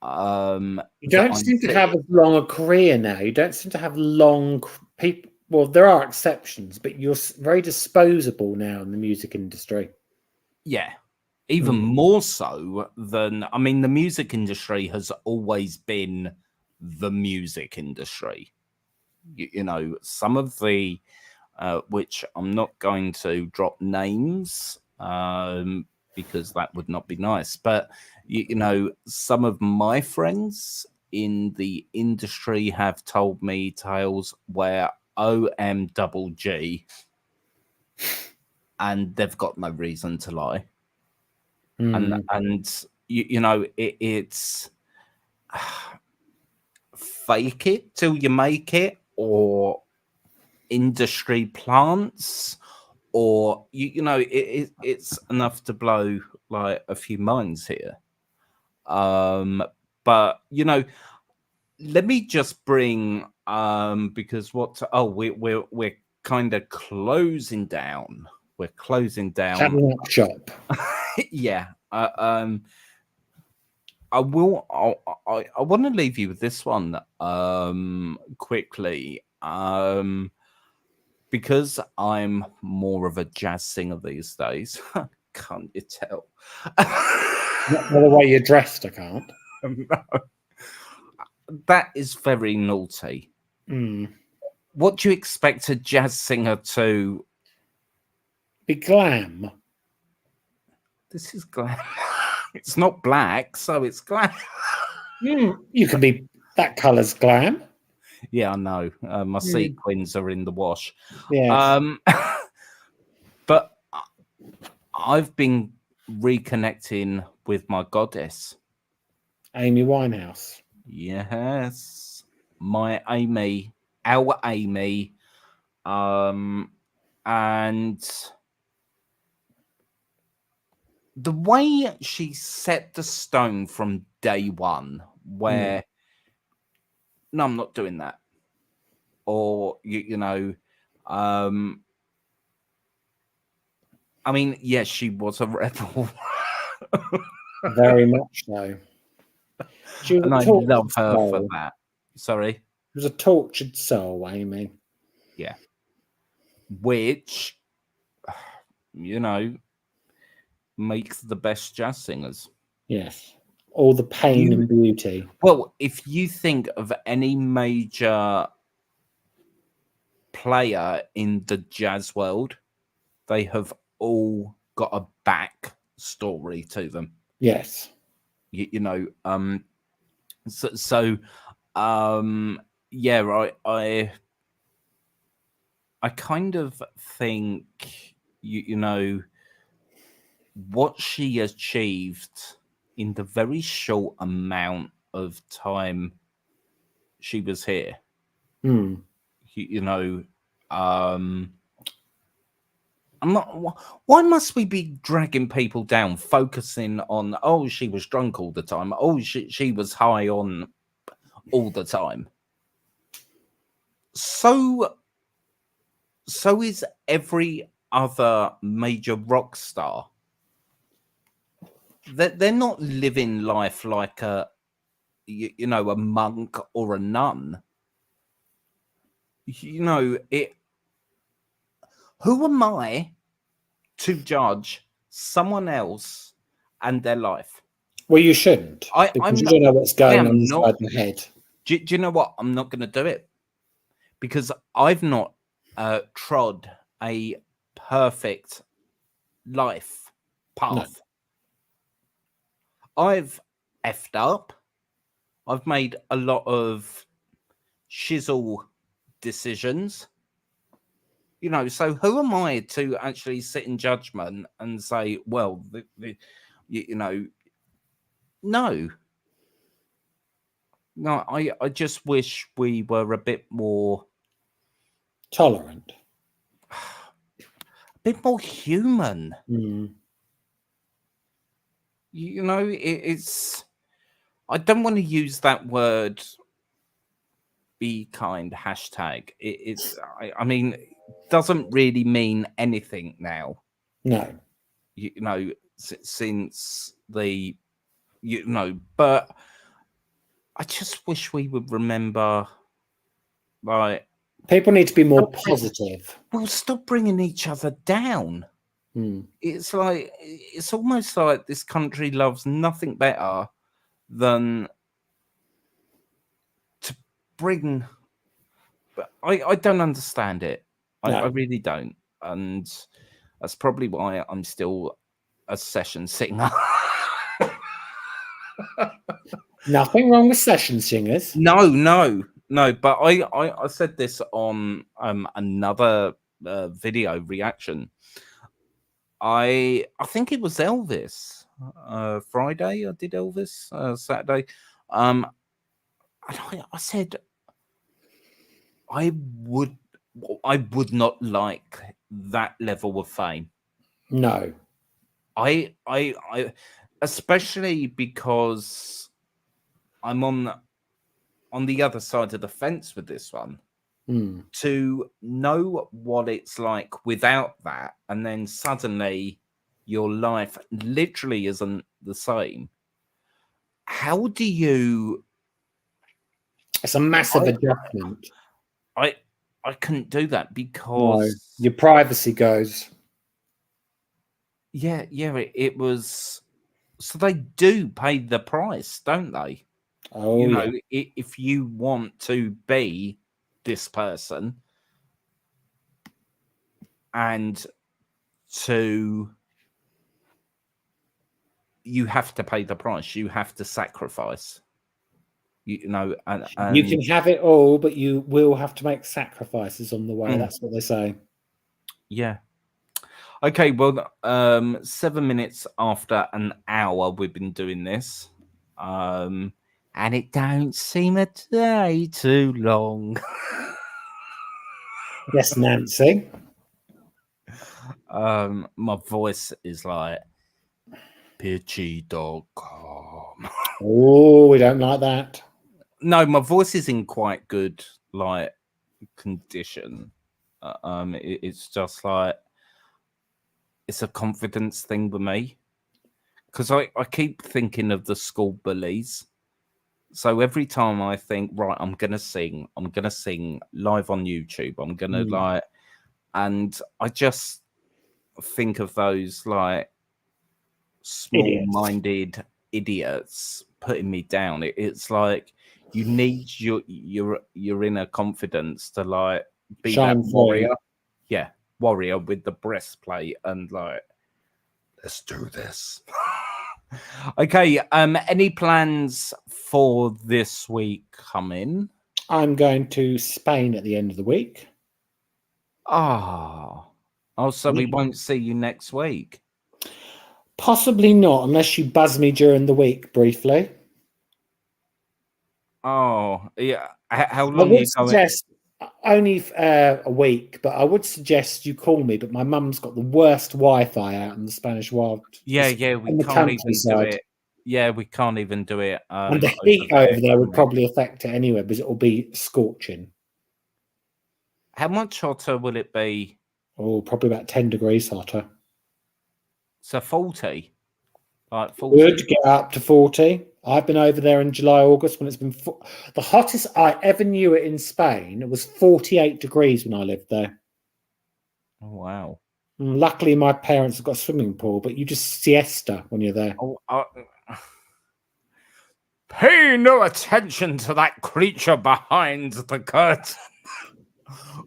You don't seem to have as long a career now. You don't seem to have long people. Well, there are exceptions, but you're very disposable now in the music industry. Yeah, even more so than, I mean, the music industry has always been the music industry. You know, some of the, which I'm not going to drop names because that would not be nice, but, you know, some of my friends in the industry have told me tales where OMGG, and they've got no reason to lie. And you know, it's fake it till you make it, or industry plants, or you know, it's enough to blow like a few minds here. But you know, let me just bring because we're kind of closing down. We're closing down. Having up shop. Yeah. I will. I want to leave you with this one quickly, because I'm more of a jazz singer these days. Can't you tell? Not by the way you're dressed, I can't. No. That is very naughty. What do you expect a jazz singer to be? Glam. This is glam. It's not black, so it's glam. You can be that colour's glam. Yeah, I know. My sequins are in the wash. Yes. But I've been reconnecting with my goddess, Amy Winehouse. Yes, my Amy, our Amy, and the way she set the stone from day one, where no, I'm not doing that, or you know, I mean, yes, she was a rebel. Very much so. She was and I love her for that. Sorry? She was a tortured soul, Amy. Yeah. Which, you know, makes the best jazz singers. Yes. All the pain and beauty. Well, if you think of any major player in the jazz world, they have all got a back story to them. Yes. You know, yeah, I kind of think you know what she achieved in the very short amount of time she was here. You know, I'm not. Why must we be dragging people down, focusing on? Oh, she was drunk all the time. Oh, she was high on all the time. So is every other major rock star. They're not living life like a, you know, a monk or a nun. You know, who am I to judge someone else and their life? Well, you shouldn't, I'm because you not. don't know what's I going am on not. inside the head. Do you know what? I'm not going to do it because I've not trod a perfect life path. I've effed up. I've made a lot of shizzle decisions. You know, so who am I to actually sit in judgment and say, well, you know, no. No, I just wish we were a bit more Tolerant. a bit more human. Mm. You know, it's I don't want to use that word be kind hashtag. I mean, it doesn't really mean anything now. No. You know, since the but I just wish we would remember, like, People need to be more positive. well, stop bringing each other down. Mm. It's like it's almost like this country loves nothing better than to bring. But I don't understand it. I No. really don't, and that's probably why I'm still a session singer. Nothing wrong with session singers. No. But I said this on another video reaction. I think it was Elvis. Friday I did Elvis. Saturday. And I said I would not like that level of fame. No. I especially because I'm on the other side of the fence with this one. Mm. To know what it's like without that, and then suddenly your life literally isn't the same. How do you? It's a massive adjustment. I couldn't do that No. because Your privacy goes. yeah, it was. So they do pay the price, don't they? Oh, You know, yeah. if you want to be this person and to you have to pay the price, you have to sacrifice. You know, You can have it all, but you will have to make sacrifices on the way. Mm. That's what they say. Yeah. Okay, well, 7 minutes after an hour we've been doing this. And it don't seem a day too long. Yes, Nancy. My voice is like pitchy.com. Oh, we don't like that. No, my voice is in quite good like condition. It's just like it's a confidence thing with me because I keep thinking of the school bullies. So every time I think, right, I'm gonna sing live on YouTube. I'm gonna like, and I just think of those like small-minded idiots putting me down. It's like you need your inner confidence to like be Shine that through. warrior. Yeah, warrior with the breastplate and like, let's do this. Okay, any plans for this week coming? I'm going to Spain at the end of the week. Oh, so we won't see you next week. Possibly not, unless you buzz me during the week briefly. Oh, yeah. How I long are would you going? suggest only a week, but I would suggest you call me. But my mum's got the worst Wi-Fi out in the Spanish wild. Yeah, we can't even do it. Yeah, we can't even do it. And the heat over there would probably affect it anyway, because it will be scorching. How much hotter will it be? Oh, probably about 10 degrees hotter. So 40? Like 40? Would get up to 40. I've been over there in July, August when it's been the hottest I ever knew it in Spain. It was 48 degrees when I lived there. Oh, wow. And luckily, my parents have got a swimming pool, but you just siesta when you're there. Oh, Pay no attention to that creature behind the curtain.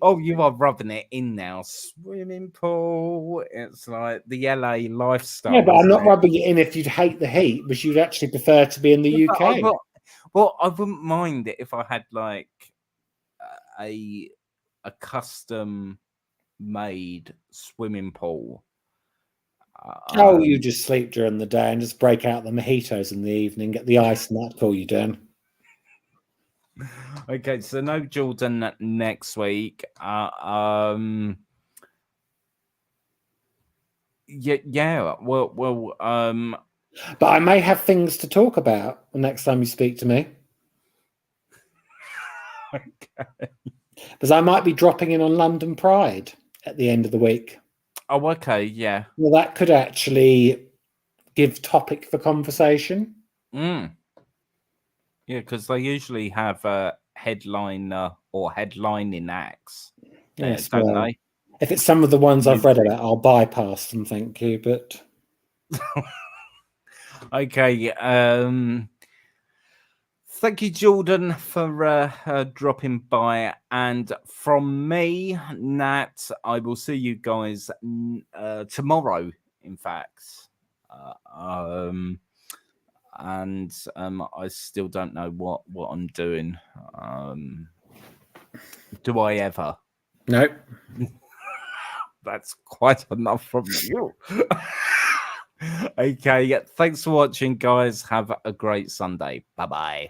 Oh, you are rubbing it in now. Swimming pool. It's like the LA lifestyle. Yeah, but I'm isn't not it? rubbing it in if you'd hate the heat, but you'd actually prefer to be in the Yeah, but UK. well, I wouldn't mind it if I had like a custom made swimming pool. Oh, you just sleep during the day and just break out the mojitos in the evening, get the ice, and that's all you're doing. Okay, so no Jordan next week. Yeah. Well. But I may have things to talk about the next time you speak to me. Okay. Because I might be dropping in on London Pride at the end of the week. Oh, okay, yeah. Well, that could actually give topic for conversation. Yeah, because they usually have a headliner or headlining acts there, Yes, don't well, they? if it's some of the ones I've read about, I'll bypass them, thank you. But okay. Thank you, Jordan, for dropping by. And from me, Nat, I will see you guys tomorrow, in fact. And I still don't know what I'm doing. Do I ever? nope. That's quite enough from you. Okay, thanks for watching, guys. Have a great Sunday. Bye-bye.